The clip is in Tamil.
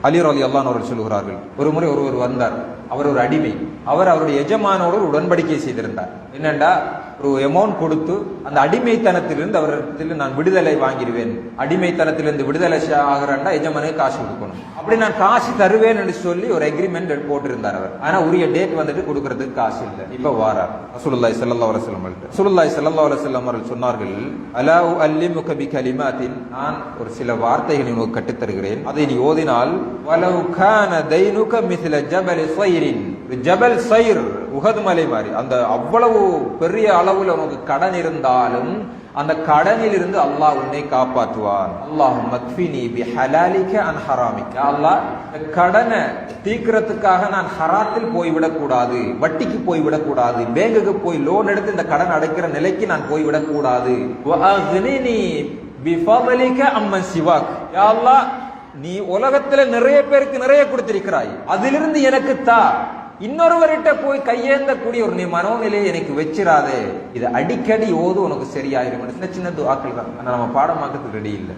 அலி ரலியல்லாஹு அன்ஹு அவர்கள் சொல்கிறார்கள், ஒரு முறை ஒருவர் வந்தார். அவர் ஒரு அடிமை. அவர் அவருடைய எஜமானோடு ஒரு உடன்படிக்கை செய்திருந்தார். என்னண்டா, ஒரு அமௌண்ட் கொடுத்து அந்த அடிமைத்தனத்திலிருந்து அவரிடத்தில் நான் விடுதலை வாங்கிடுவேன், அடிமைத்தனத்திலிருந்து விடுதலை ஆகிறேன்டா எஜமானுக்கு காசு கொடுக்கணும், அப்படி நான் காசு தருவேன் என்று சொல்லி ஒரு அக்ரிமெண்ட் போட்டிருந்தார் அவர். ஆனா உரிய டேட் வந்துட்டு கொடுக்கறதுக்கு காசு இல்லை. இப்ப வாரார் ரசூலுல்லாஹி ஸல்லல்லாஹு அலைஹி வஸல்லம். ரசூலுல்லாஹி ஸல்லல்லாஹு அலைஹி வஸல்லம் அவர்கள் சொன்னார்கள், அலா உஅல்லிமுக பிகலிமாத்தின், நான் ஒரு சில வார்த்தைகளை உனக்கு கற்றுத் தருகிறேன், அதை நீ ஓதினால் வலவ் கான தைனுக மிஸ்ல ஜபல் ஸைரின், ஜபல் ஸைர் உஹது மலை மாதிரி, அந்த அவ்வளவு பெரிய அளவுல உனக்கு கடன் இருந்தாலும் அந்த கடனில் இருந்து அல்லாஹ் உன்னை காப்பாற்றுவான். அல்லாஹும்ம க்ஃபினி பிஹலாலிக அன் ஹராமிக, அல்லாஹ் கடனை தீர்க்கிறதுக்காக நான் ஹராத்தில் போய்விடக் கூடாது, வட்டிக்கு போய்விடக் கூடாது, பேங்குக்கு போய் லோன் எடுத்து இந்த கடன் அடைக்கிற நிலைக்கு நான் போய்விடக் கூடாது. வஅக்னினி பிஃபضலிக அம்மன் சிவாக், யா அல்லாஹ் நீ உலகத்துல நிறைய பேருக்கு நிறைய கொடுத்திருக்கிறாய், அதிலிருந்து எனக்கு தா, இன்னொருவர்கிட்ட போய் கையேந்தக்கூடிய ஒரு நீ மனோநிலையை எனக்கு வச்சிராதே. இது அடிக்கடி ஓது, உனக்கு சரியாயிரும். சின்ன சின்ன துஆக்கள் தான், நம்ம பாடமாக்கிறதுக்கு ரெடி இல்லை.